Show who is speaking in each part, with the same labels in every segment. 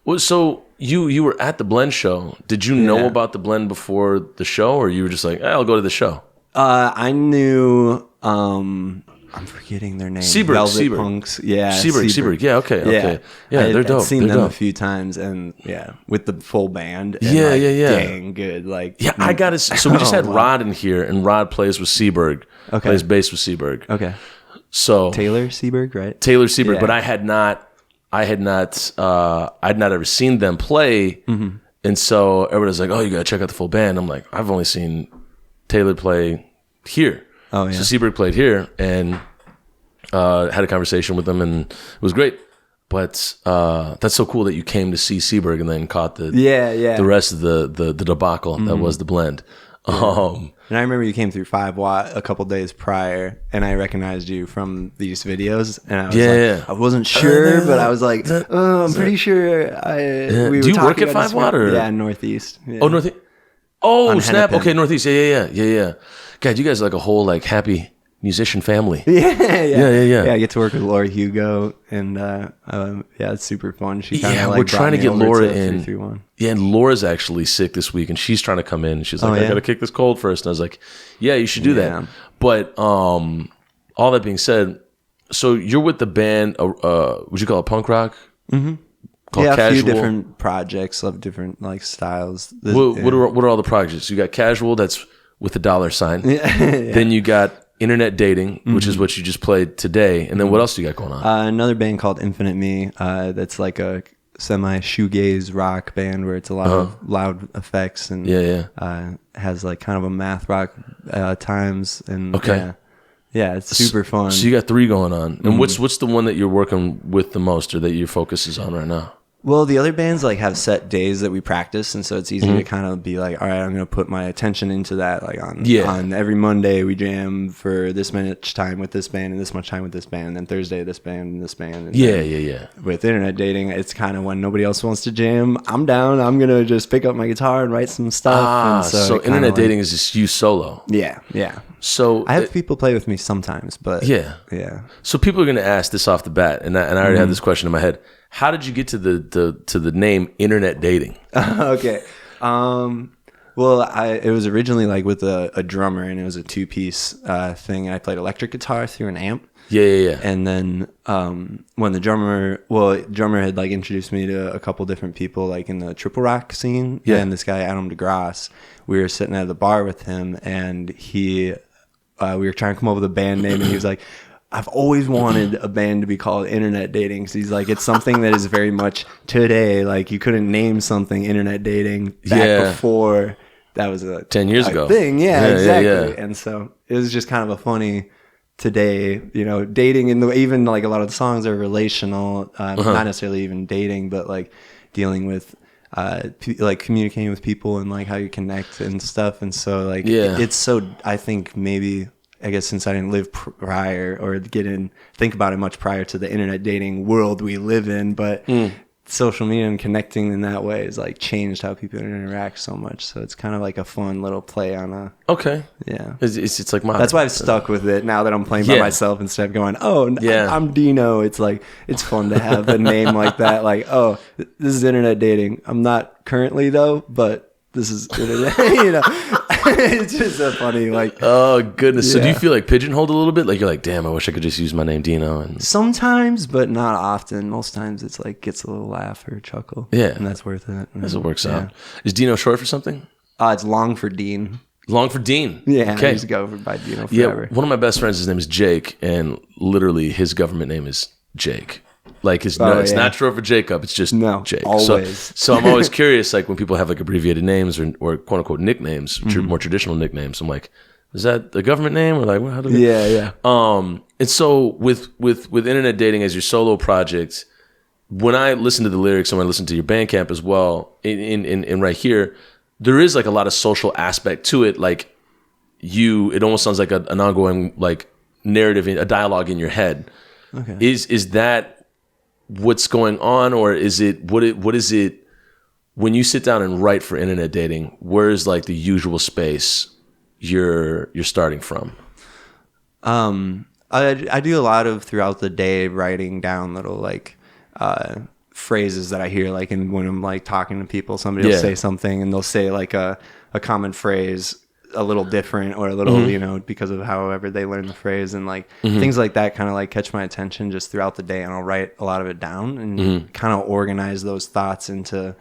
Speaker 1: Well, so you were at the Blend show. Did you know about the Blend before the show, or you were just like, I'll go to the show?
Speaker 2: I knew. I'm forgetting their name. Velvet Punks. Yeah.
Speaker 1: Sjoberg. Yeah. Okay. Yeah, they're dope.
Speaker 2: I've seen them a few times, and with the full band. And
Speaker 1: yeah.
Speaker 2: Dang good.
Speaker 1: I got it. So we just had Rod in here, and Rod plays with Sjoberg.
Speaker 2: Okay.
Speaker 1: Plays bass with Sjoberg.
Speaker 2: Okay.
Speaker 1: So
Speaker 2: Taylor Sjoberg, right?
Speaker 1: Taylor Sjoberg, but I had not ever seen them play, and so everybody's like, "Oh, you gotta check out the full band." I'm like, I've only seen Taylor play here.
Speaker 2: Oh yeah.
Speaker 1: So Sjoberg played here, and had a conversation with them, and it was great. But that's so cool that you came to see Sjoberg and then caught the rest of the debacle that was the Blend.
Speaker 2: Yeah. And I remember you came through 5 Watt a couple days prior, and I recognized you from these videos. And I was I wasn't sure, but I was like, I'm pretty sure. We
Speaker 1: Do you work at 5 Watt? Or?
Speaker 2: Yeah, Northeast. Yeah.
Speaker 1: Oh, Northeast. Oh,
Speaker 2: On
Speaker 1: snap.
Speaker 2: Hennepin.
Speaker 1: Okay, Northeast. Yeah. God, you guys are like a whole happy musician family.
Speaker 2: Yeah.
Speaker 1: Yeah,
Speaker 2: I get to work with Laura Hugo, and it's super fun. She
Speaker 1: we're trying to get Laura in. 331. Yeah, and Laura's actually sick this week, and she's trying to come in. She's like, I gotta kick this cold first. And I was like, yeah, you should do that. But all that being said, so you're with the band. Would you call it punk rock? Mm-hmm.
Speaker 2: Yeah, Casual. A few different projects of different styles.
Speaker 1: What are all the projects? You got Casual, that's with the $sign. Then you got Internet Dating, which is what you just played today. And then what else do you got going on?
Speaker 2: Another band called Infinite Me. That's like a semi-shoegaze rock band where it's a lot of loud effects and has kind of a math rock times. And it's super fun.
Speaker 1: So you got 3 going on. And what's the one that you're working with the most, or that your focus is on right now?
Speaker 2: Well, the other bands have set days that we practice, and so it's easy to kind of be like, all right, I'm going to put my attention into that. On every Monday we jam for this much time with this band and this much time with this band, and then Thursday this band and this band. And With Internet Dating, it's kind of when nobody else wants to jam, I'm down. I'm going to just pick up my guitar and write some stuff.
Speaker 1: So Internet Dating is just you solo.
Speaker 2: Yeah.
Speaker 1: So
Speaker 2: I have people play with me sometimes, but yeah.
Speaker 1: So people are going to ask this off the bat, and I already have this question in my head. How did you get to the name Internet Dating?
Speaker 2: Okay. Well, it was originally with a drummer, and it was a 2-piece thing. I played electric guitar through an amp.
Speaker 1: Yeah.
Speaker 2: And then when the drummer had introduced me to a couple different people in the triple rock scene. Yeah. And this guy Adam DeGrasse, we were sitting at the bar with him, and we were trying to come up with a band name, and he was like, I've always wanted a band to be called Internet Dating. So he's like, it's something that is very much today. You couldn't name something Internet Dating back before. That was 10
Speaker 1: years ago
Speaker 2: thing. Yeah, exactly. Yeah. And so it was just kind of a funny today, dating even a lot of the songs are relational, not necessarily even dating, but dealing with communicating with people and how you connect and stuff. And so it's so, I think maybe, I guess since I didn't live prior or think about it much prior to the internet dating world we live in, but social media and connecting in that way has changed how people interact so much. So it's kind of a fun little play on a...
Speaker 1: Okay.
Speaker 2: Yeah.
Speaker 1: It's like my...
Speaker 2: That's why I've stuck with it now that I'm playing by myself instead of going, I'm Dino. It's it's fun to have a name like that. This is internet dating. I'm not currently though, but this is internet, it's just so funny.
Speaker 1: Oh goodness. So do you feel pigeonholed a little bit? You're damn, I wish I could just use my name Dino. And
Speaker 2: sometimes, but not often. Most times it's gets a little laugh or a chuckle.
Speaker 1: Yeah.
Speaker 2: And that's worth it.
Speaker 1: As it works out. Is Dino short for something?
Speaker 2: It's long for Dean.
Speaker 1: Long for Dean.
Speaker 2: Yeah.
Speaker 1: Okay.
Speaker 2: I used to go by Dino forever.
Speaker 1: Yeah. One of my best friends, his name is Jake, and literally his government name is Jake. It's not short for Jacob. It's just Jake.
Speaker 2: Always.
Speaker 1: So I'm always curious, when people have abbreviated names or quote unquote nicknames, more traditional nicknames. I'm like, is that the government name or how do we?
Speaker 2: Yeah.
Speaker 1: And so with internet dating as your solo project, when I listen to the lyrics and when I listen to your Bandcamp as well, in right here, there is a lot of social aspect to it. It almost sounds like an ongoing narrative, a dialogue in your head.
Speaker 2: Okay.
Speaker 1: Is that what's going on, or is it what is it when you sit down and write for internet dating? Where's the usual space you're starting from?
Speaker 2: I do a lot of throughout the day writing down little phrases that I hear, like when I'm like talking to people, somebody will say something and they'll say like a common phrase a little different or a little, you know, because of however they learn the phrase, and like things like that kind of like catch my attention just throughout the day, and I'll write a lot of it down and kind of organize those thoughts into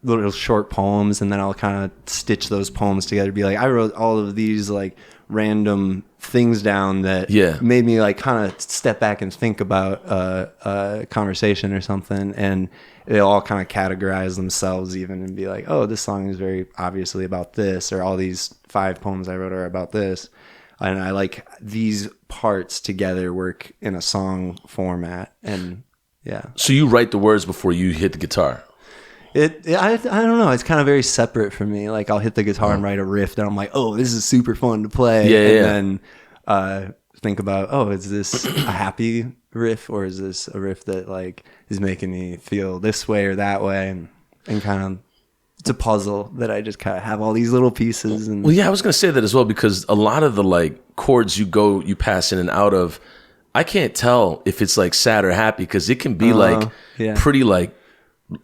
Speaker 2: little short poems, and then I'll kind of stitch those poems together, be like, I wrote all of these like random things down that made me like kind of step back and think about a conversation or something, and they all kind of categorize themselves even and be like, oh, this song is very obviously about this, or all these 5 poems I wrote are about this, and I like these parts together work in a song format. And
Speaker 1: so you write the words before you hit the guitar?
Speaker 2: I don't know. It's kind of very separate for me. Like I'll hit the guitar and write a riff that I'm like, oh, this is super fun to play. And then think about, oh, is this a happy riff, or is this a riff that like is making me feel this way or that way? And kind of, it's a puzzle that I just kind of have all these little pieces. And
Speaker 1: I was going to say that as well, because a lot of the like chords you pass in and out of, I can't tell if it's like sad or happy, because it can be like pretty like,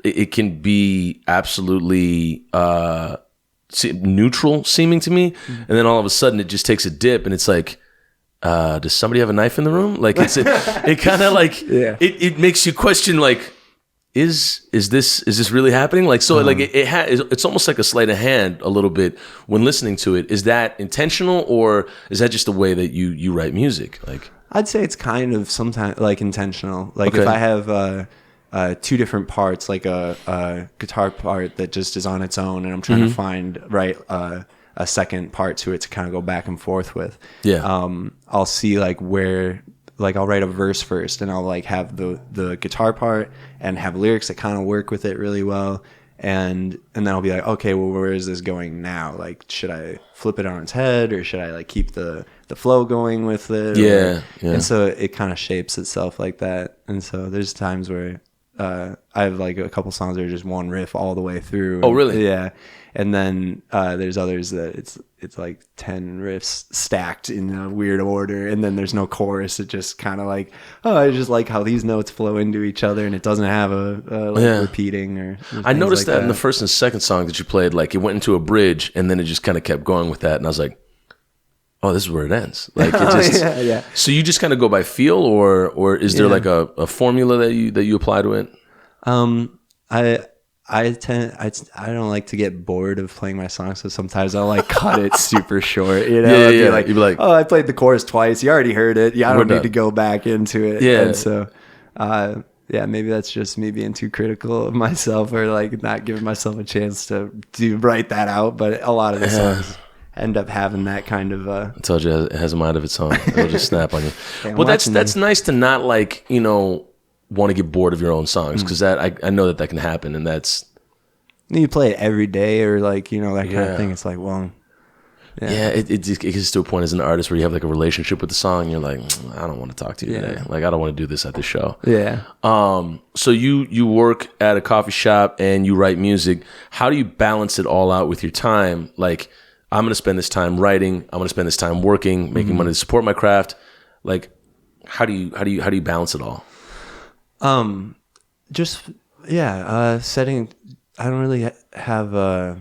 Speaker 1: it can be absolutely neutral seeming to me, and then all of a sudden it just takes a dip, and it's like, does somebody have a knife in the room? Like it kind of like it makes you question, like, is this really happening? Like, so like it's almost like a sleight of hand a little bit when listening to it. Is that intentional, or is that just the way that you write music? Like,
Speaker 2: I'd say it's kind of sometimes like intentional. Like if I have 2 different parts, like a guitar part that just is on its own, and I'm trying to find a second part to it to kind of go back and forth with. I'll see like where, like I'll write a verse first, and I'll like have the guitar part and have lyrics that kind of work with it really well, and then I'll be like, okay, well, where is this going now? Like, should I flip it on its head, or should I like keep the flow going with it? And so it kind of shapes itself like that. And so there's times where I have like a couple songs that are just one riff all the way through.
Speaker 1: Oh, really?
Speaker 2: Yeah. And then there's others that it's like 10 riffs stacked in a weird order, and then there's no chorus. It just kind of like, oh, I just like how these notes flow into each other, and it doesn't have a repeating or
Speaker 1: I noticed like that in the first and second song that you played, like it went into a bridge, and then it just kind of kept going with that, and I was like, oh, this is where it ends. Like it just So you just kind of go by feel, or is there like a formula that you apply to it?
Speaker 2: I don't like to get bored of playing my songs, so sometimes I'll like cut it super short. You know, you'd be like, oh, I played the chorus twice. You already heard it. Yeah, I don't need to go back into it. Yeah, and so maybe that's just me being too critical of myself, or like not giving myself a chance to write that out. But a lot of the songs end up having that kind of I
Speaker 1: told you it has a mind of its own. It'll just snap on you. Well, that's nice to not like, you know, want to get bored of your own songs, because that I know that can happen, and that's,
Speaker 2: you play it every day, or like, you know, that kind of thing. It's like, well,
Speaker 1: it gets to a point as an artist where you have like a relationship with the song, and you're like, I don't want to talk to you today. Like, I don't want to do this at the show. So you work at a coffee shop and you write music. How do you balance it all out with your time? Like, I'm going to spend this time writing, I'm going to spend this time working, making money to support my craft. Like, how do you balance it all?
Speaker 2: Setting, I don't really have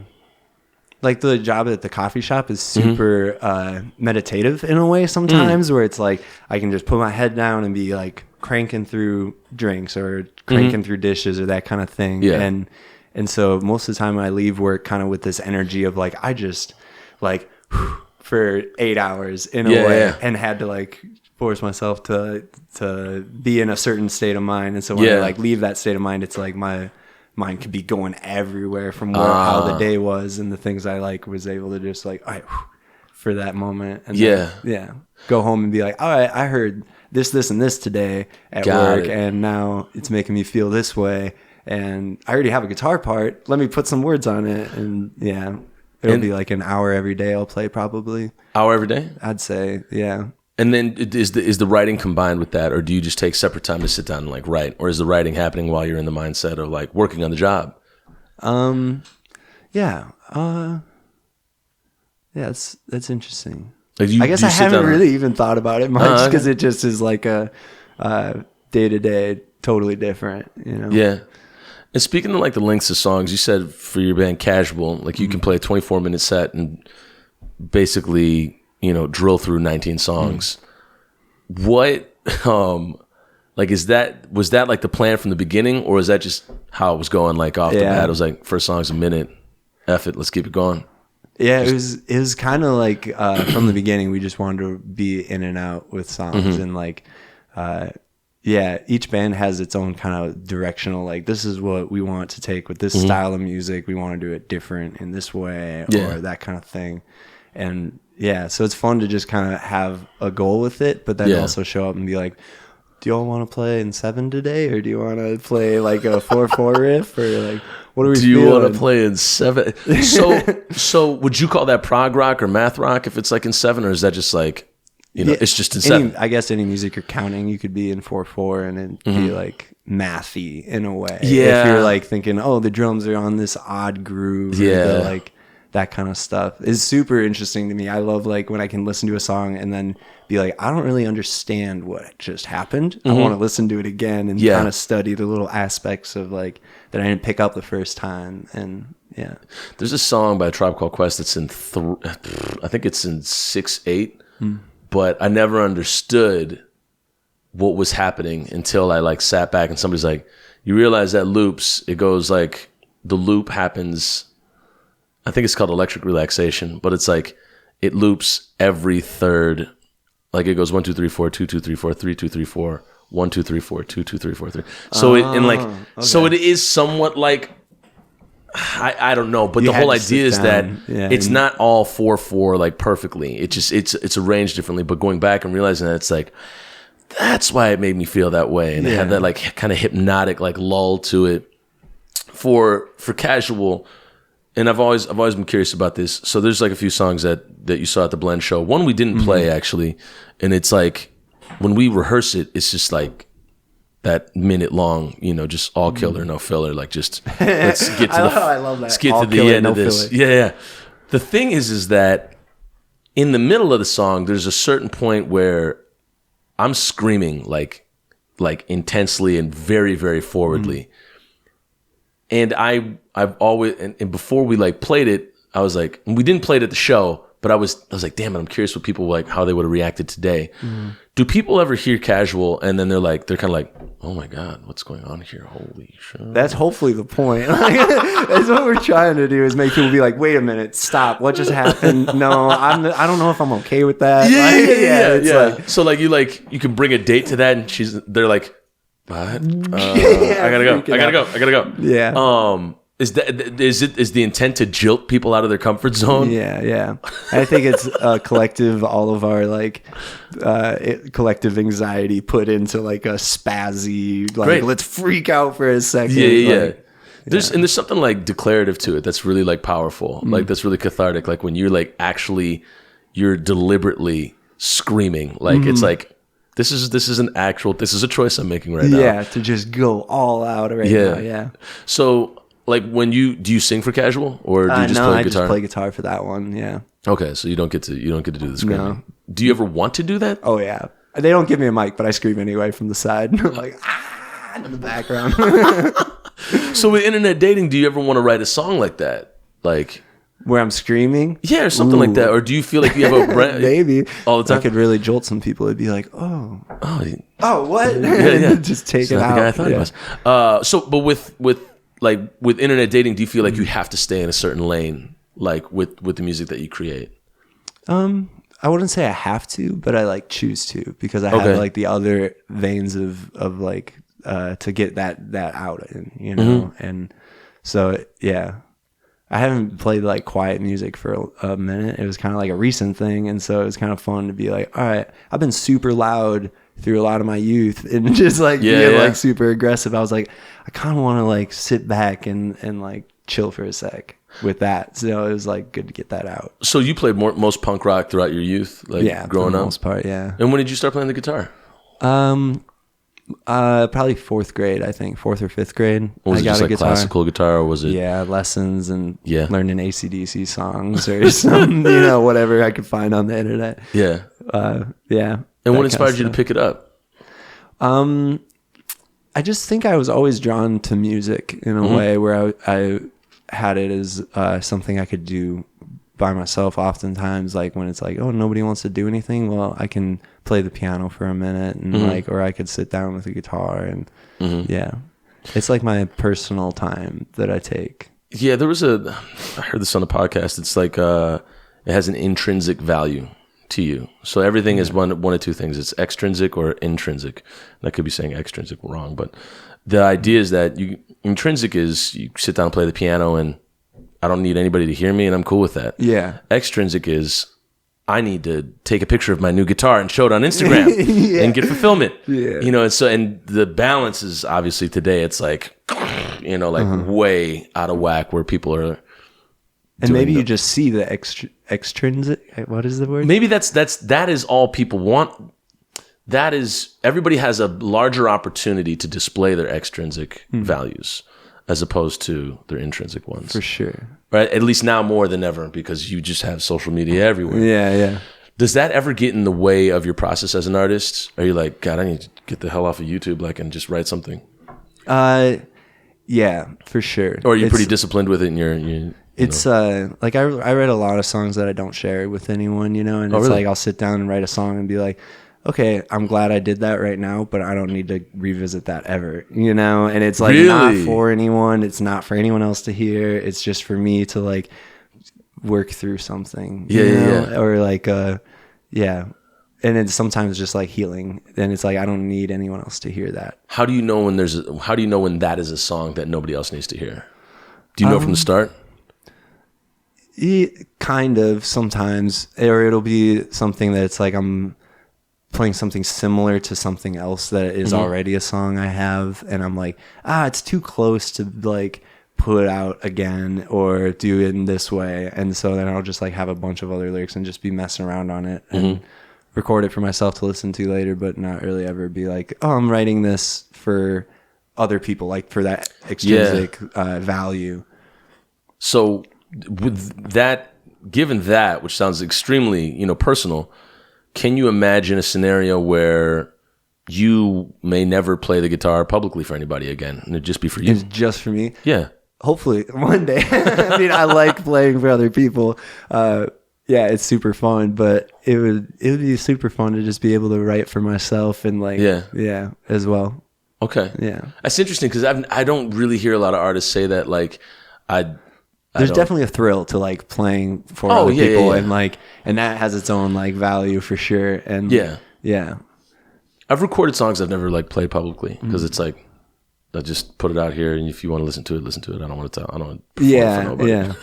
Speaker 2: like the job at the coffee shop is super meditative in a way sometimes, where it's like I can just put my head down and be like cranking through drinks or cranking through dishes or that kind of thing. And so most of the time I leave work kind of with this energy of like, I just like for 8 hours in a way, and had to like force myself to be in a certain state of mind. And so when I like leave that state of mind, it's like my mind could be going everywhere from how the day was and the things I like was able to just like, all right, for that moment. And then, go home and be like, all right, I heard this, and this today at work, and now it's making me feel this way. And I already have a guitar part. Let me put some words on it. And it'll be like an hour every day I'll play, probably.
Speaker 1: Hour every day?
Speaker 2: I'd say, yeah.
Speaker 1: And then is the writing combined with that, or do you just take separate time to sit down and like write, or is the writing happening while you're in the mindset of like working on the job? That's interesting. Like I
Speaker 2: guess I haven't really even thought about it much, because it just is like a day-to-day totally different, you know?
Speaker 1: Yeah. And speaking of like the lengths of songs, you said for your band Casual, like you can play a 24-minute set and basically, you know, drill through 19 songs. What, like, was that like the plan from the beginning, or is that just how it was going? Like off the bat, it was like first song's a minute, F it, let's keep it going.
Speaker 2: Yeah, it was kind of like from the beginning, we just wanted to be in and out with songs, and like, each band has its own kind of directional, like, this is what we want to take with this style of music. We want to do it different in this way, or that kind of thing. And so it's fun to just kind of have a goal with it, but then also show up and be like, do y'all want to play in 7 today, or do you want to play like a 4/4 riff, or like what are we? Do you want
Speaker 1: to play in 7? So would you call that prog rock or math rock if it's like in 7, or is that just like, you know, it's just in 7?
Speaker 2: I guess any music you're counting, you could be in 4/4 and it'd be like mathy in a way.
Speaker 1: Yeah,
Speaker 2: if you're like thinking, oh, the drums are on this odd groove. Or like that kind of stuff is super interesting to me. I love like when I can listen to a song and then be like, I don't really understand what just happened. I want to listen to it again and kind of study the little aspects of like that I didn't pick up the first time. And
Speaker 1: there's a song by a Tribe Called Quest that's in I think it's in 6/8, but I never understood what was happening until I like sat back and somebody's like, you realize that loops, it goes like, the loop happens, I think it's called electric relaxation, but it's like it loops every third. Like it goes 1 2 3 4 2 2 3 4 3 2 3 4 1 2 3 4 2 2 3 4 3. So so it is somewhat like, I don't know, but the whole idea is that it's not all 4/4 like perfectly. It just it's arranged differently. But going back and realizing that, it's like, that's why it made me feel that way, and it had that like kind of hypnotic like lull to it. For Casual. And I've always been curious about this. So there's like a few songs that you saw at the Blend show. One we didn't play actually, and it's like when we rehearse it, it's just like that minute long, you know, just all killer, no filler. Like just let's get to
Speaker 2: I love that.
Speaker 1: Let's get
Speaker 2: all
Speaker 1: to the
Speaker 2: killer,
Speaker 1: end
Speaker 2: no
Speaker 1: of this.
Speaker 2: filler.
Speaker 1: Yeah. The thing is that in the middle of the song, there's a certain point where I'm screaming like intensely and very, very forwardly. And I've always, and before we like played it, I was like, we didn't play it at the show, but I was like, damn it, I'm curious what people like, how they would have reacted today. Do people ever hear Casual and then they're kind of like, oh my God, what's going on here? Holy shit.
Speaker 2: That's hopefully the point. That's what we're trying to do, is make people be like, wait a minute, stop. What just happened? No, I don't know if I'm okay with that.
Speaker 1: Yeah. Like, so like you can bring a date to that, and they're like, what? I gotta go.
Speaker 2: Yeah.
Speaker 1: Is the intent to jilt people out of their comfort zone?
Speaker 2: Yeah. I think it's a collective, all of our like collective anxiety put into like a spazzy, like,
Speaker 1: Great.
Speaker 2: Let's freak out for a second.
Speaker 1: Yeah.
Speaker 2: Like,
Speaker 1: There's something like declarative to it that's really like powerful. Like that's really cathartic. Like when you're like you're deliberately screaming. Like it's like, this is a choice I'm making right now.
Speaker 2: Yeah, to just go all out right now. Yeah.
Speaker 1: So like do you sing for Casual, or do you just play guitar?
Speaker 2: I just play guitar for that one. Yeah.
Speaker 1: Okay, so you don't get to do the screaming.
Speaker 2: No.
Speaker 1: Do you ever want to do that?
Speaker 2: Oh yeah. They don't give me a mic, but I scream anyway from the side. I'm like in the background.
Speaker 1: So with internet dating, do you ever want to write a song like that? Like
Speaker 2: where I'm screaming?
Speaker 1: Yeah, or something like that. Or do you feel like you have a brand
Speaker 2: maybe
Speaker 1: all the time?
Speaker 2: I could really jolt some people. It'd be like, oh, what?
Speaker 1: Yeah.
Speaker 2: Just take
Speaker 1: it's
Speaker 2: it
Speaker 1: not
Speaker 2: out.
Speaker 1: The guy I thought it was. But with internet dating, do you feel like you have to stay in a certain lane, like with the music that you create?
Speaker 2: I wouldn't say I have to, but I like choose to, because I have like the other veins of like to get that out in, you know. And so I haven't played like quiet music for a minute. It was kind of like a recent thing, and so it was kind of fun to be like, all right, I've been super loud through a lot of my youth and just like being like super aggressive. I was like, I kind of want to like sit back and like chill for a sec with that. So it was like good to get that out.
Speaker 1: So you played most punk rock throughout your youth, like growing up?
Speaker 2: For the most part, yeah.
Speaker 1: And when did you start playing the guitar?
Speaker 2: Probably 4th grade, I think, 4th or 5th grade.
Speaker 1: Was
Speaker 2: I
Speaker 1: it
Speaker 2: got
Speaker 1: just
Speaker 2: a
Speaker 1: like
Speaker 2: guitar.
Speaker 1: Classical guitar, or was it?
Speaker 2: Yeah, lessons and learning AC/DC songs or some, you know, whatever I could find on the internet.
Speaker 1: Yeah.
Speaker 2: Yeah.
Speaker 1: And what inspired you to pick it up?
Speaker 2: I just think I was always drawn to music in a way where I had it as something I could do by myself oftentimes, like when it's like, oh, nobody wants to do anything, well, I can play the piano for a minute and like, or I could sit down with a guitar and yeah, it's like my personal time that I take.
Speaker 1: Yeah, I heard this on a podcast, it's like it has an intrinsic value to you. So everything is one of two things. It's extrinsic or intrinsic. And I could be saying extrinsic wrong, but the idea is that intrinsic is you sit down and play the piano and I don't need anybody to hear me and I'm cool with that.
Speaker 2: Yeah.
Speaker 1: Extrinsic is I need to take a picture of my new guitar and show it on Instagram and get fulfillment. Yeah. You know, and the balance is obviously today it's like, you know, like way out of whack where people are.
Speaker 2: And maybe you just see the extrinsic. What is the word?
Speaker 1: Maybe that is all people want. That is, everybody has a larger opportunity to display their extrinsic values as opposed to their intrinsic ones.
Speaker 2: For sure.
Speaker 1: Right? At least now more than ever because you just have social media everywhere.
Speaker 2: Yeah, yeah.
Speaker 1: Does that ever get in the way of your process as an artist? Are you like, God, I need to get the hell off of YouTube and just write something?
Speaker 2: Yeah, for sure.
Speaker 1: Or are you pretty disciplined with it and you
Speaker 2: it's like I write a lot of songs that I don't share with anyone, you know, and it's like I'll sit down and write a song and be like, okay, I'm glad I did that right now, but I don't need to revisit that ever, you know? And it's like not for anyone. It's not for anyone else to hear. It's just for me to like work through something. Yeah. Or like, yeah. And it's sometimes just like healing. And it's like, I don't need anyone else to hear that.
Speaker 1: How do you know when when that is a song that nobody else needs to hear? Do you know from the start?
Speaker 2: Kind of sometimes, or it'll be something that's like I'm playing something similar to something else that is already a song I have, and I'm like, it's too close to like put out again or do it in this way, and so then I'll just like have a bunch of other lyrics and just be messing around on it and record it for myself to listen to later, but not really ever be like, oh, I'm writing this for other people, like for that extrinsic value.
Speaker 1: So with that, given that, which sounds extremely, you know, personal, can you imagine a scenario where you may never play the guitar publicly for anybody again and it'd just be for you?
Speaker 2: It's just for me?
Speaker 1: Yeah.
Speaker 2: Hopefully one day. I mean, I like playing for other people. Yeah, it's super fun, but it would be super fun to just be able to write for myself and like, yeah, as well.
Speaker 1: Okay.
Speaker 2: Yeah.
Speaker 1: That's interesting because I don't really hear a lot of artists say that. Like,
Speaker 2: there's definitely a thrill to like playing for other people and like, and that has its own like value for sure. And yeah.
Speaker 1: I've recorded songs I've never like played publicly because it's like, I just put it out here and if you want to listen to it, listen to it. I don't want to perform it for nobody.
Speaker 2: Yeah.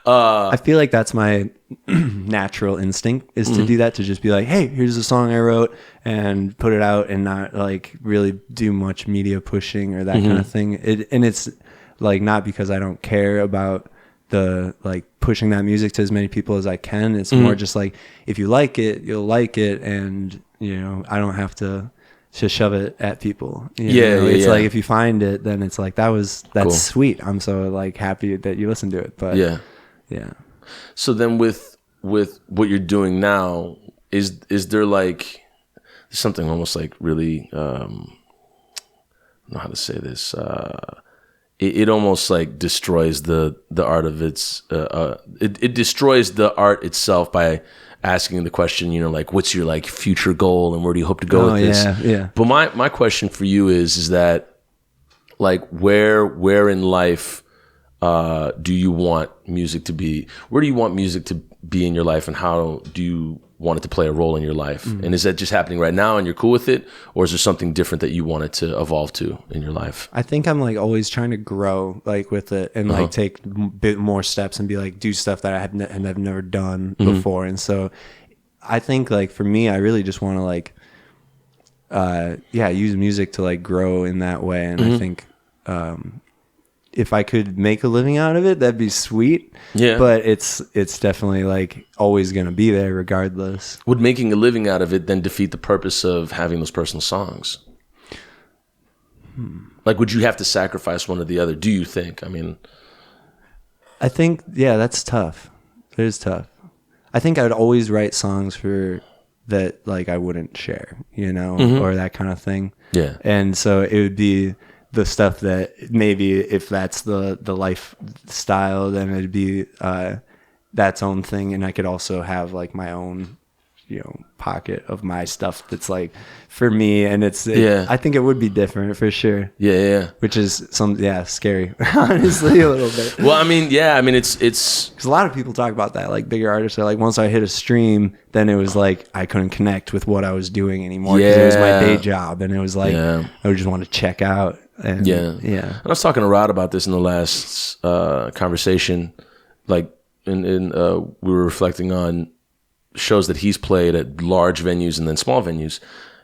Speaker 2: I feel like that's my natural instinct is to do that, to just be like, hey, here's a song I wrote and put it out and not like really do much media pushing or that kind of thing. And it's like, not because I don't care about the like pushing that music to as many people as I can. It's more just like, if you like it, you'll like it. And, you know, I don't have to shove it at people. It's like, if you find it, then it's like, that's cool. Sweet. I'm so like happy that you listened to it. But yeah.
Speaker 1: So then with what you're doing now, is there like something almost like really, I don't know how to say this, it almost like destroys the art of its, it destroys the art itself by asking the question, you know, like, what's your like future goal and where do you hope to go with this?
Speaker 2: Yeah.
Speaker 1: But my question for you is that like, where in life, do you want music to be? Where do you want music to be in your life, and how do you want it to play a role in your life? And is that just happening right now and you're cool with it, or is there something different that you want it to evolve to in your life?
Speaker 2: I think I'm like always trying to grow like with it and like take a bit more steps and be like, do stuff that I have never done before. And so I think like for me, I really just want to like use music to like grow in that way. And I think if I could make a living out of it, that'd be sweet. Yeah. But it's definitely like always going to be there regardless.
Speaker 1: Would making a living out of it then defeat the purpose of having those personal songs? Like, would you have to sacrifice one or the other, do you think? I mean,
Speaker 2: I think, that's tough. It is tough. I think I would always write songs for that like I wouldn't share, you know,
Speaker 1: Mm-hmm.
Speaker 2: or that kind of thing.
Speaker 1: Yeah.
Speaker 2: And so it would be the stuff that maybe if that's the lifestyle, then it'd be that's own thing. And I could also have like my own, you know, pocket of my stuff that's like for me. And I think it would be different for sure.
Speaker 1: Yeah.
Speaker 2: Which is scary, honestly, a little bit.
Speaker 1: Well, I mean, it's
Speaker 2: because a lot of people talk about that. Like bigger artists are like, once I hit a stream, then it was like I couldn't connect with what I was doing anymore because it was my day job, and it was like I would just want to check out. And,
Speaker 1: And I was talking to Rod about this in the last conversation. Like, we were reflecting on shows that he's played at large venues and then small venues.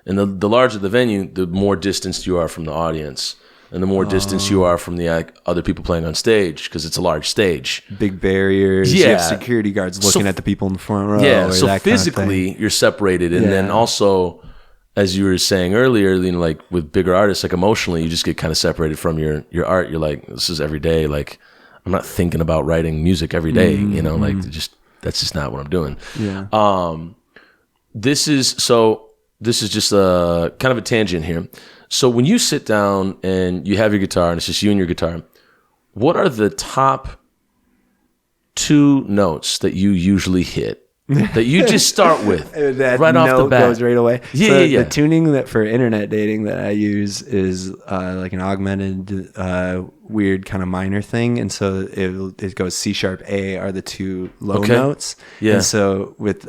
Speaker 1: And the larger the venue, the more distanced you are from the audience. And the more distance you are from the other people playing on stage, because it's a large stage.
Speaker 2: Big barriers. You have security guards looking at the people in the front row.
Speaker 1: Yeah,
Speaker 2: or
Speaker 1: so
Speaker 2: that
Speaker 1: physically
Speaker 2: kind of
Speaker 1: you're separated. And then also, as you were saying earlier, you know, like with bigger artists, like emotionally, you just get kind of separated from your art. You're like, this is every day. Like, I'm not thinking about writing music every day, you know, like that's just not what I'm doing.
Speaker 2: Yeah.
Speaker 1: This is just a kind of a tangent here. So when you sit down and you have your guitar and it's just you and your guitar, what are the top 2 notes that you usually hit? That you just start with
Speaker 2: that
Speaker 1: right off the bat.
Speaker 2: Goes right away.
Speaker 1: Yeah.
Speaker 2: The tuning that for internet dating that I use is like an augmented weird kind of minor thing, and so it goes C sharp A are the 2 low notes. Yeah. And so with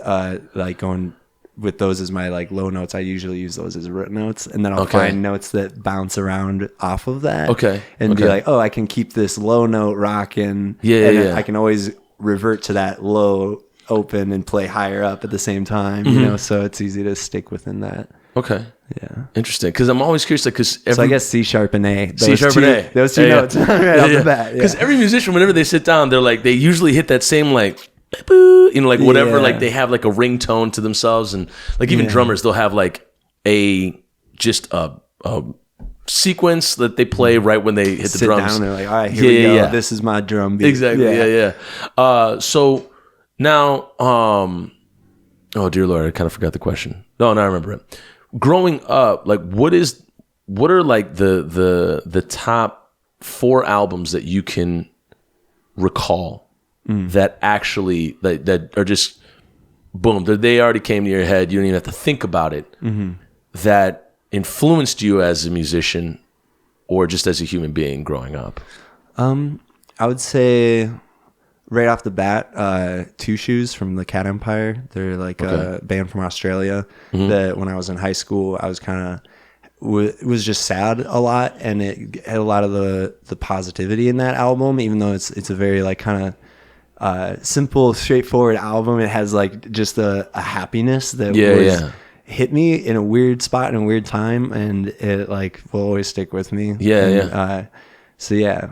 Speaker 2: like going with those as my like low notes, I usually use those as root notes, and then I'll find notes that bounce around off of that. And be like, oh, I can keep this low note rocking. Yeah. I can always revert to that low open and play higher up at the same time, you know, so it's easy to stick within that. Yeah.
Speaker 1: Interesting. Because I'm always curious, because
Speaker 2: so I guess C sharp and A.
Speaker 1: Those 2
Speaker 2: notes right off the bat.
Speaker 1: Because every musician, whenever they sit down, they're like, they usually hit that same like, you know, like whatever, like they have like a ringtone to themselves, and like even drummers, they'll have like a sequence that they play right when they hit the drums.
Speaker 2: Sit down, they're like, all right, here we go. Yeah. This is my drum beat.
Speaker 1: Exactly. Yeah. So now, oh dear Lord, I kind of forgot the question. No, I remember it. Growing up, like what are like the top 4 albums that you can recall that actually that are just boom, they already came to your head, you don't even have to think about it, that influenced you as a musician or just as a human being growing up?
Speaker 2: I would say right off the bat, Two Shoes from the Cat Empire. They're like a band from Australia that when I was in high school, I was kind of was just sad a lot, and it had a lot of the positivity in that album, even though it's a very like kind of simple, straightforward album. It has like just a happiness that hit me in a weird spot in a weird time, and it like will always stick with me. So yeah.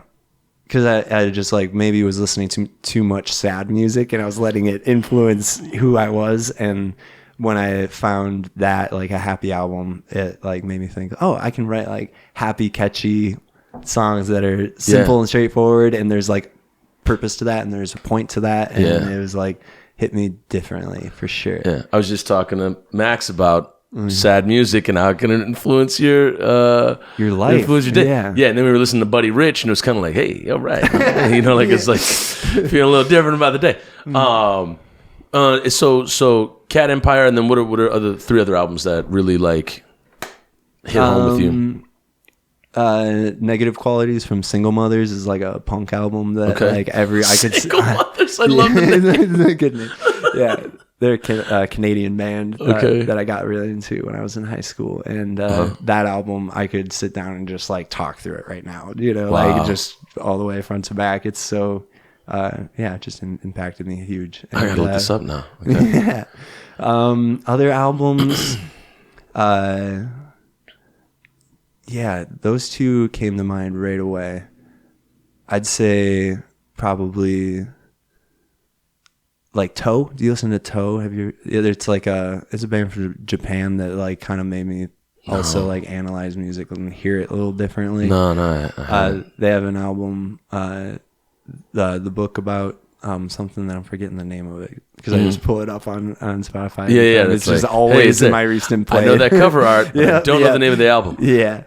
Speaker 2: Because I just like maybe was listening to too much sad music, and I was letting it influence who I was. And when I found that like a happy album, it like made me think, oh, I can write like happy, catchy songs that are simple and straightforward, and there's like purpose to that, and there's a point to that, and it was like hit me differently for sure.
Speaker 1: Yeah, I was just talking to Max about sad music and how it can influence your
Speaker 2: life,
Speaker 1: influence your day. Yeah, and then we were listening to Buddy Rich, and it was kind of like, hey, all right, you know, like it's like feeling a little different about the day. So Cat Empire, and then what are 3 other albums that really like hit home with you?
Speaker 2: Negative Qualities from Single Mothers is like a punk album that like I could
Speaker 1: Single Mothers, I love the
Speaker 2: good name. Yeah. They're a Canadian band that I got really into when I was in high school. And that album, I could sit down and just like talk through it right now, you know, like just all the way front to back. It's so, it just impacted me huge. And
Speaker 1: I gotta look this up now. Okay.
Speaker 2: Other albums, those 2 came to mind right away. I'd say probably like Toe. Do you listen to Toe? Have you? It's like it's a band from Japan that like kind of made me also like analyze music and hear it a little differently.
Speaker 1: No.
Speaker 2: They have an album, the book about something that I'm forgetting the name of it because I just pull it up on Spotify.
Speaker 1: Yeah.
Speaker 2: It's just always in my recent play.
Speaker 1: I know that cover art, but I don't know the name of the album.
Speaker 2: Yeah,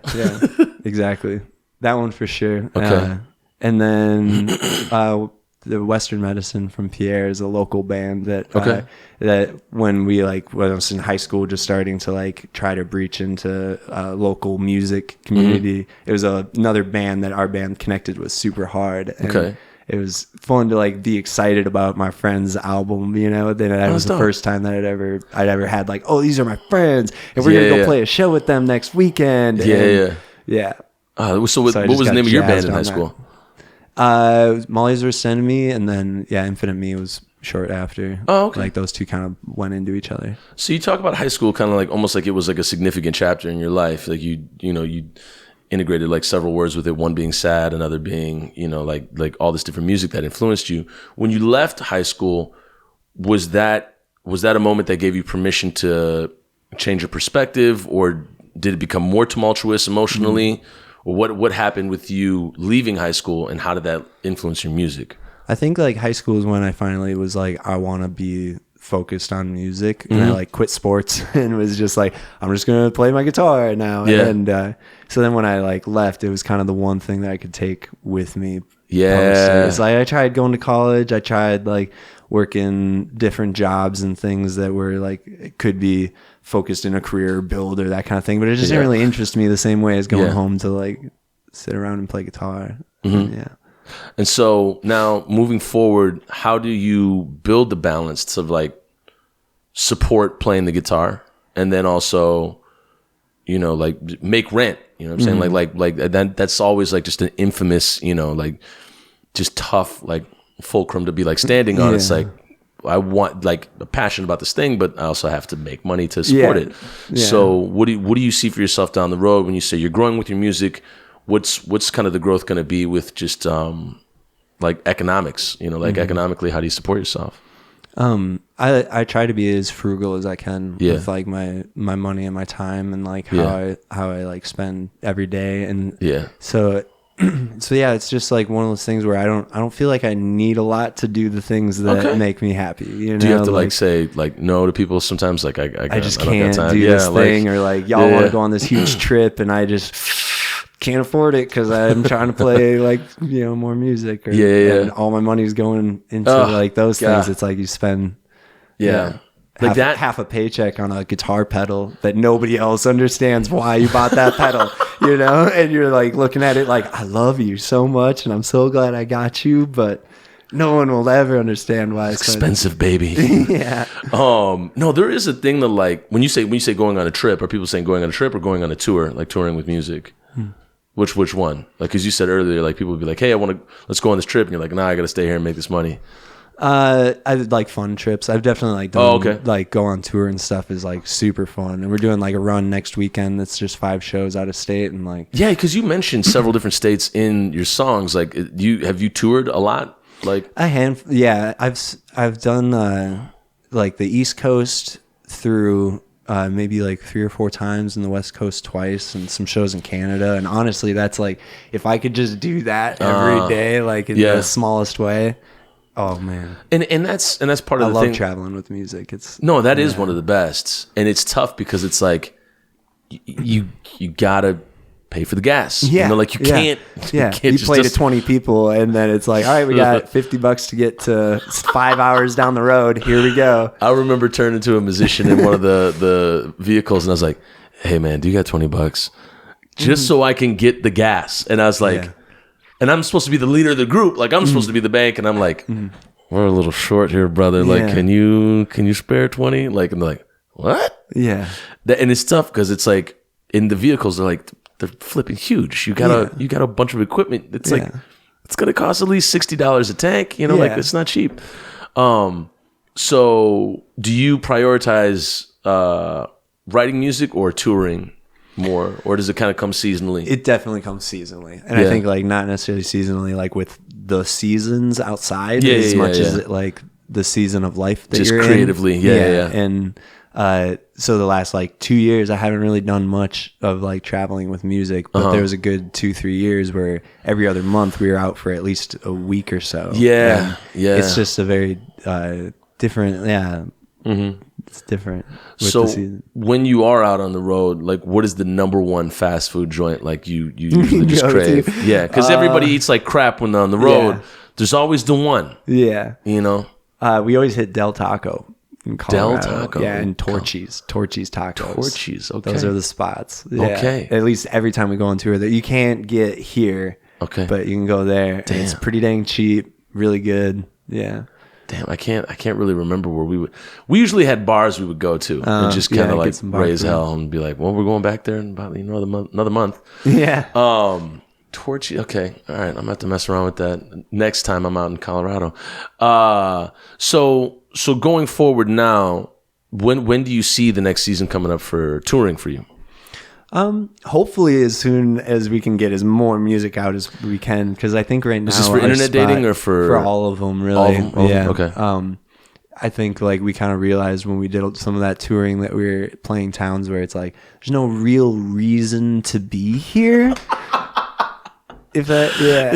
Speaker 2: exactly. That one for sure.
Speaker 1: Okay.
Speaker 2: And then the Western Medicine from Pierre is a local band that that when I was in high school, just starting to like try to breach into local music community. It was another band that our band connected with super hard. And it was fun to like be excited about my friend's album, you know. Then that was the first time that I'd ever had like, oh, these are my friends, and we're gonna go play a show with them next weekend. Yeah.
Speaker 1: So what was the name of your band in high school?
Speaker 2: Molly's Worst Enemy, and then Infinite Me was short after.
Speaker 1: Oh, okay.
Speaker 2: Like those two kind of went into each other.
Speaker 1: So you talk about high school kind of like almost like it was like a significant chapter in your life. Like you integrated like several words with it, one being sad, another being, like all this different music that influenced you. When you left high school, was that a moment that gave you permission to change your perspective, or did it become more tumultuous emotionally? Or what happened with you leaving high school, and how did that influence your music?
Speaker 2: I think like high school is when I finally was like, I want to be focused on music, and I like quit sports and was just like, I'm just gonna play my guitar now. And so then when I like left, it was kind of the one thing that I could take with me. It's like I tried going to college, I tried like working different jobs and things that were like, it could be focused in a career build or that kind of thing, but it just didn't really interest me the same way as going home to like sit around and play guitar.
Speaker 1: And so now moving forward, how do you build the balance to like support playing the guitar and then also, like make rent, you know what I'm saying? Like that's always like just an infamous, like just tough, like fulcrum to be like standing on. It's like, I want like a passion about this thing, but I also have to make money to support it. So what do you see for yourself down the road when you say you're growing with your music? What's kind of the growth going to be with just like economics? Economically, how do you support yourself?
Speaker 2: I try to be as frugal as I can with like my money and my time and like how I like spend every day. And so it's just like one of those things where I don't feel like I need a lot to do the things that make me happy. Do you
Speaker 1: have to like say like no to people sometimes? Like I
Speaker 2: just can't do this thing, or like y'all want to go on this huge trip and I just can't afford it because I'm trying to play like more music. Or, and all my money's going into like those things. It's like you spend like half a paycheck on a guitar pedal that nobody else understands why you bought that pedal, and you're like looking at it like, I love you so much and I'm so glad I got you, but no one will ever understand why it's
Speaker 1: expensive, baby. No, there is a thing that like when you say going on a trip, are people saying going on a trip or going on a tour, like touring with music? Which one? Like, because you said earlier, like people would be like, "Hey, let's go on this trip," and you're like, "Nah, I got to stay here and make this money."
Speaker 2: I like fun trips. I've definitely like done, like go on tour and stuff is like super fun. And we're doing like a run next weekend that's just 5 shows out of state and like
Speaker 1: because you mentioned several different states in your songs. Like, have you toured a lot? Like
Speaker 2: a handful. Yeah, I've done like the East Coast through. Maybe like 3 or 4 times in the West Coast twice, and some shows in Canada. And honestly, that's like, if I could just do that every day, like in the smallest way. Oh man. And
Speaker 1: that's part of the thing.
Speaker 2: I love traveling with music. It's
Speaker 1: is one of the best. And it's tough because it's like, you gotta pay for the gas. Like you can't.
Speaker 2: You play to 20 people and then it's like, all right, we got $50 to get to 5 hours down the road. Here we go.
Speaker 1: I remember turning to a musician in one of the vehicles and I was like, hey man, do you got $20? Just so I can get the gas. And I was like, and I'm supposed to be the leader of the group. Like I'm supposed to be the bank. And I'm like, we're a little short here, brother. Like, can you spare 20? Like, and they're like, what?
Speaker 2: Yeah.
Speaker 1: And it's tough because it's like in the vehicles, they're flipping huge. You got a bunch of equipment. It's like it's gonna cost at least $60 a tank. Like it's not cheap. So do you prioritize writing music or touring more, or does it kind of come seasonally?
Speaker 2: It definitely comes seasonally, and I think like not necessarily seasonally, like with the seasons outside as much as it like the season of life that
Speaker 1: just
Speaker 2: you're
Speaker 1: creatively.
Speaker 2: in. And So the last like 2 years, I haven't really done much of like traveling with music, but there was a good 2-3 years where every other month we were out for at least a week or so.
Speaker 1: Yeah.
Speaker 2: It's just a very different. Yeah. Mm-hmm. It's different.
Speaker 1: So when you are out on the road, like what is the number one fast food joint like you usually just crave? Yeah, because everybody eats like crap when they're on the road. Yeah. There's always the one.
Speaker 2: Yeah.
Speaker 1: You know?
Speaker 2: We always hit Del Taco in Colorado.
Speaker 1: Del Taco?
Speaker 2: Yeah, and Torchy's tacos.
Speaker 1: Torchy's, okay.
Speaker 2: Those are the spots. Yeah.
Speaker 1: Okay.
Speaker 2: At least every time we go on tour that you can't get here.
Speaker 1: Okay.
Speaker 2: But you can go there. And it's pretty dang cheap, really good. Yeah.
Speaker 1: Damn, I can't really remember where we would. We usually had bars we would go to and just kind of like raise hell and be like, well, we're going back there in about another month.
Speaker 2: Yeah.
Speaker 1: Torchy. Okay, all right. I'm gonna have to mess around with that next time I'm out in Colorado. So going forward now, when do you see the next season coming up for touring for you?
Speaker 2: Hopefully as soon as we can get as more music out as we can, because I think right now
Speaker 1: is this for internet dating or for
Speaker 2: all of them really?
Speaker 1: All of them?
Speaker 2: Yeah.
Speaker 1: Okay.
Speaker 2: I think like we kind of realized when we did some of that touring that we were playing towns where it's like there's no real reason to be here. If that, yeah,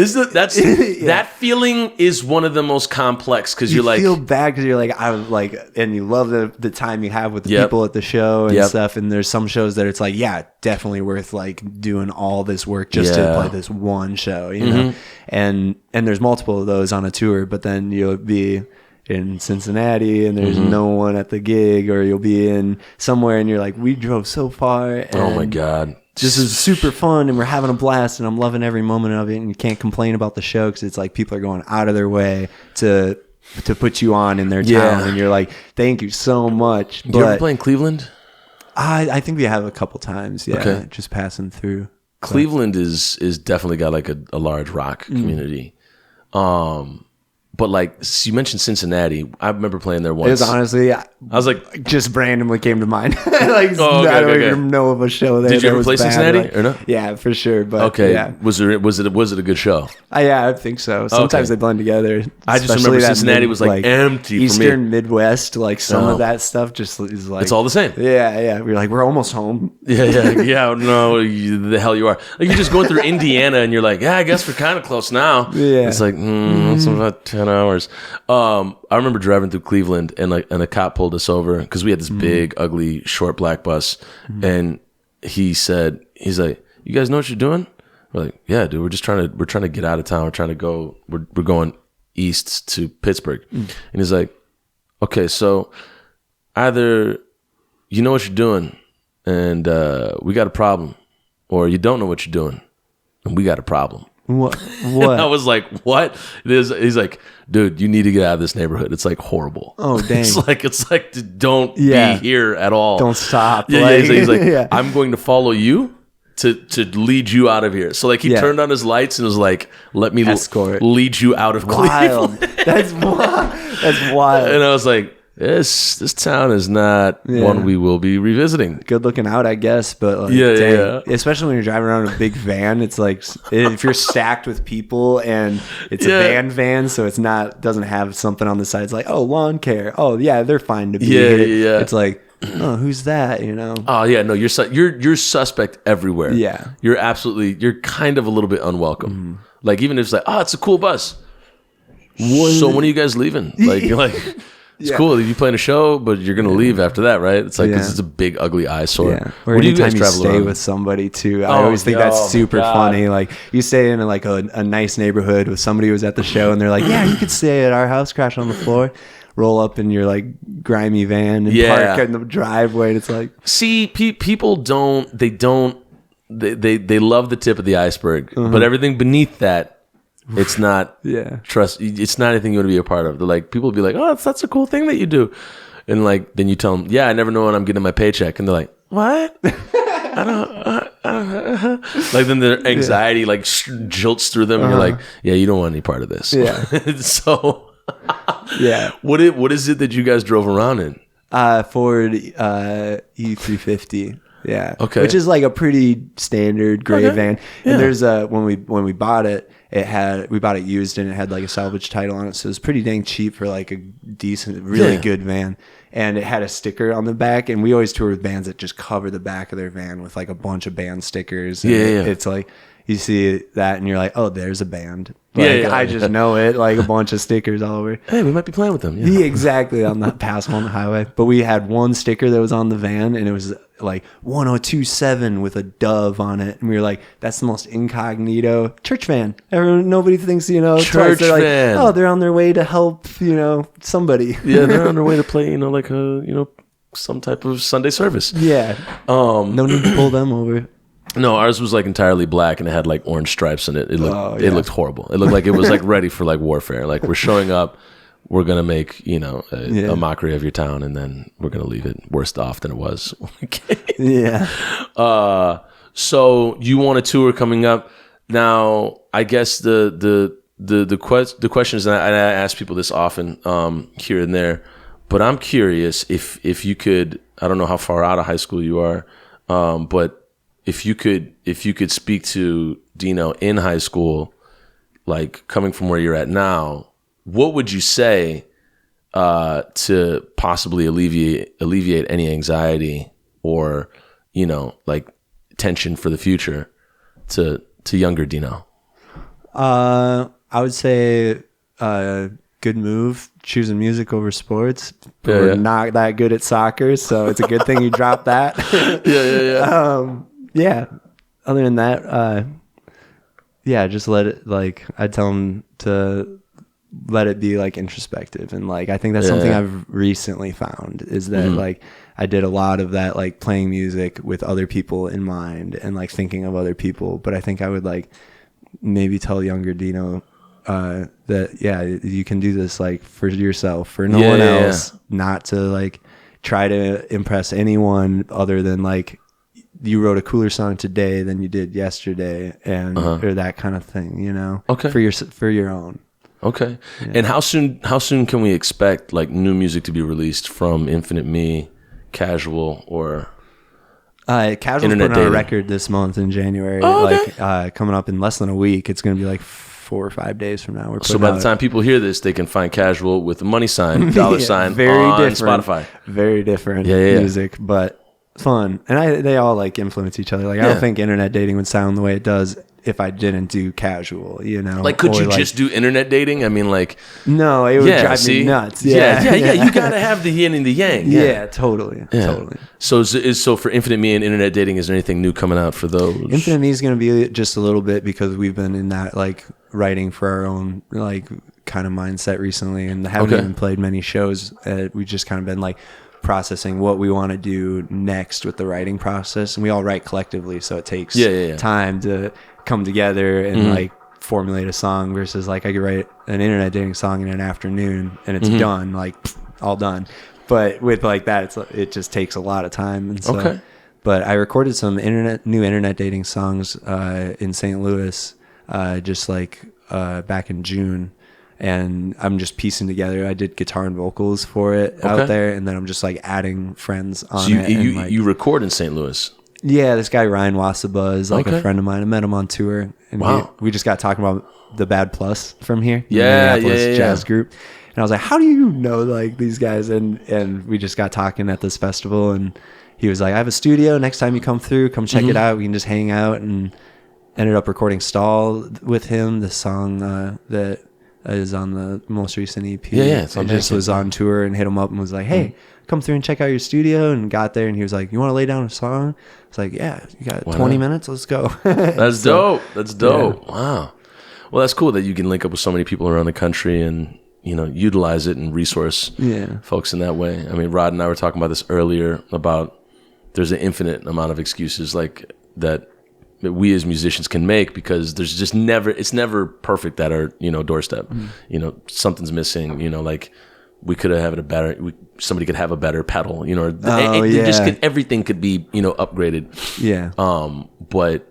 Speaker 1: that feeling is one of the most complex because you like
Speaker 2: feel bad because you're like and you love the time you have with the people at the show and stuff. And there's some shows that it's like, yeah, definitely worth like doing all this work just to play this one show, you know. And there's multiple of those on a tour, but then you'll be in Cincinnati and there's no one at the gig, or you'll be in somewhere and you're like, we drove so far. And
Speaker 1: oh my god.
Speaker 2: This is super fun and we're having a blast and I'm loving every moment of it, and you can't complain about the show because it's like people are going out of their way to put you on in their town, and you're like, thank you so much.
Speaker 1: Do you ever play in Cleveland?
Speaker 2: I think we have a couple times, just passing through.
Speaker 1: Cleveland is definitely got like a large rock community. But like you mentioned Cincinnati, I remember playing there once.
Speaker 2: It was honestly, I
Speaker 1: was like,
Speaker 2: just randomly came to mind. I don't even know of a show there.
Speaker 1: Did you ever play Cincinnati or no?
Speaker 2: Yeah, for sure. But
Speaker 1: okay,
Speaker 2: yeah.
Speaker 1: Was it a good show?
Speaker 2: Yeah, I think so. Sometimes they blend together.
Speaker 1: I just remember Cincinnati was like empty
Speaker 2: Eastern,
Speaker 1: for me.
Speaker 2: Midwest, like some of that stuff just is like,
Speaker 1: it's all the same.
Speaker 2: Yeah. We're like, we're almost home.
Speaker 1: Yeah. No, the hell you are. Like you're just going through Indiana and you're like, yeah, I guess we're kind of close now. Yeah. It's like it's about 10 hours. I remember driving through Cleveland and a cop pulled us over because we had this big, ugly, short black bus, and he's like, "You guys know what you're doing?" We're like, "Yeah, dude. We're trying to get out of town. We're trying to go. We're going east to Pittsburgh." And he's like, "Okay, so either you know what you're doing, and we got a problem, or you don't know what you're doing, and we got a problem."
Speaker 2: What?
Speaker 1: I was like, what? He's like, dude, you need to get out of this neighborhood. It's like horrible.
Speaker 2: Oh, dang.
Speaker 1: It's like don't be here at all.
Speaker 2: Don't stop.
Speaker 1: Yeah, he's like, I'm going to follow you to lead you out of here. So like he turned on his lights and was like, let me lead you out of Cleveland.
Speaker 2: That's wild. That's wild.
Speaker 1: And I was like, this town is not one we will be revisiting.
Speaker 2: Good looking out, I guess, but like, especially when you're driving around in a big van, it's like if you're stacked with people and it's a van, so it's doesn't have something on the side. It's like, oh, lawn care. Oh yeah, they're fine to be here. Yeah. It's like, oh, who's that? You know? Oh
Speaker 1: yeah, no, you're suspect everywhere.
Speaker 2: Yeah,
Speaker 1: you're kind of a little bit unwelcome. Like even if it's like, oh, it's a cool bus. So when are you guys leaving? Like you're like. It's cool. You playing a show, but you're gonna leave after that, right? It's like this is a big, ugly eyesore.
Speaker 2: Yeah. Or do you guys travel stay with somebody too? I always think that's super funny. Like you stay in like a nice neighborhood with somebody who's at the show, and they're like, "Yeah, you could stay at our house, crash on the floor, roll up in your like grimy van, and park in the driveway." And it's like,
Speaker 1: see, people don't. They love the tip of the iceberg, but everything beneath that. It's not trust. It's not anything you want to be a part of. They're like, people will be like, oh, that's a cool thing that you do, and like then you tell them, yeah, I never know when I'm getting my paycheck, and they're like, what? I don't. Like then their anxiety like jolts through them, and you're like, yeah, you don't want any part of this.
Speaker 2: Yeah.
Speaker 1: So what is it that you guys drove around in?
Speaker 2: Ford E350. Yeah.
Speaker 1: Okay.
Speaker 2: Which is like a pretty standard gray van.
Speaker 1: Yeah.
Speaker 2: And there's when we bought it, we bought it used and it had like a salvage title on it. So it was pretty dang cheap for like a decent, really good van. And it had a sticker on the back, and we always tour with bands that just cover the back of their van with like a bunch of band stickers. And it's like you see that and you're like, oh, there's a band. Like, I just know it, like a bunch of stickers all over.
Speaker 1: Hey, we might be playing with them.
Speaker 2: Yeah, exactly, on that past one highway. But we had one sticker that was on the van, and it was like 1027 with a dove on it. And we were like, that's the most incognito church van. Nobody thinks,
Speaker 1: church van.
Speaker 2: Like, oh, they're on their way to help, somebody.
Speaker 1: Yeah, they're on their way to play, like some type of Sunday service.
Speaker 2: Yeah. No need to pull them over.
Speaker 1: No, ours was like entirely black and it had like orange stripes in it. It looked horrible. It looked like it was like ready for like warfare. Like we're showing up, we're gonna make a mockery of your town, and then we're gonna leave it worse off than it was.
Speaker 2: Yeah.
Speaker 1: So you want a tour coming up now? I guess the questions, and I ask people this often here and there, but I'm curious if you could. I don't know how far out of high school you are, but if you could speak to Dino in high school, like coming from where you're at now, what would you say to possibly alleviate any anxiety or like tension for the future to younger Dino?
Speaker 2: I would say good move choosing music over sports. We're not that good at soccer, so it's a good thing you dropped that. Yeah. Other than that, just let it, like, I'd tell them to let it be like introspective. And like, I think that's something I've recently found is that like, I did a lot of that, like playing music with other people in mind and like thinking of other people. But I think I would like maybe tell younger Dino that, you can do this like for yourself, for no one else, not to like try to impress anyone other than like, you wrote a cooler song today than you did yesterday, and or that kind of thing,
Speaker 1: Okay.
Speaker 2: For your own.
Speaker 1: Okay. Yeah. And how soon can we expect like new music to be released from Infinite Me, Casual, or
Speaker 2: Casual's putting out a record this month in January. Like coming up in less than a week. It's going to be like 4 or 5 days from now.
Speaker 1: So by the time people hear this, they can find Casual with a money sign, dollar sign on Spotify.
Speaker 2: Very different music, but fun. And they all like influence each other. Like I don't think internet dating would sound the way it does if I didn't do Casual, Like
Speaker 1: could you just do internet dating? I mean, like,
Speaker 2: no, it would drive me nuts.
Speaker 1: Yeah. You gotta have the yin and the yang.
Speaker 2: Yeah, totally.
Speaker 1: So for Infinite Me and internet dating, is there anything new coming out for those?
Speaker 2: Infinite Me is going to be just a little bit because we've been in that like writing for our own like kind of mindset recently, and haven't even played many shows. We've just kind of been like processing what we want to do next with the writing process, and we all write collectively, so it takes time to come together and like formulate a song versus like I could write an internet dating song in an afternoon and it's done, like all done. But with like that, it just takes a lot of time. And so, but I recorded some new internet dating songs in St. Louis just like back in June. And I'm just piecing together. I did guitar and vocals for it out there, and then I'm just like adding friends on it.
Speaker 1: So you record in St. Louis?
Speaker 2: Yeah, this guy Ryan Wasaba is like a friend of mine. I met him on tour, and we just got talking about the Bad Plus from here, Minneapolis jazz group. And I was like, "How do you know like these guys?" And we just got talking at this festival, and he was like, "I have a studio. Next time you come through, come check it out. We can just hang out." And ended up recording "Stall" with him, the song that is on the most recent EP. I just was on tour and hit him up and was like, "Hey, come through and check out your studio." And got there and he was like, "You want to lay down a song?" It's like, "Yeah, you got 20 minutes. Let's go."
Speaker 1: That's dope. That's dope. Yeah. Wow. Well, that's cool that you can link up with so many people around the country and utilize it and resource folks in that way. I mean, Rod and I were talking about this earlier about there's an infinite amount of excuses like that we as musicians can make because there's just it's never perfect at our doorstep. Something's missing. Like we could have somebody could have a better pedal. Everything could be upgraded.
Speaker 2: Yeah.
Speaker 1: But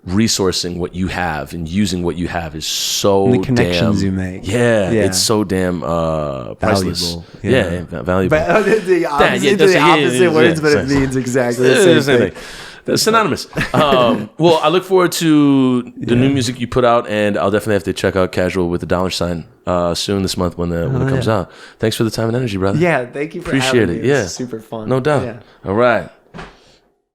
Speaker 1: resourcing what you have and using what you have is so
Speaker 2: and the connections
Speaker 1: damn,
Speaker 2: you make.
Speaker 1: Yeah, it's so damn priceless.
Speaker 2: Valuable.
Speaker 1: Yeah, valuable.
Speaker 2: But the opposite words, but it means exactly the same thing.
Speaker 1: They're synonymous. Well, I look forward to the new music you put out, and I'll definitely have to check out Casual with the $sign soon this month when it comes out. Thanks for the time and energy, brother.
Speaker 2: Yeah, thank you for
Speaker 1: Appreciate
Speaker 2: having
Speaker 1: it.
Speaker 2: me.
Speaker 1: Yeah,
Speaker 2: it's super fun.
Speaker 1: No doubt.
Speaker 2: Yeah.
Speaker 1: All right.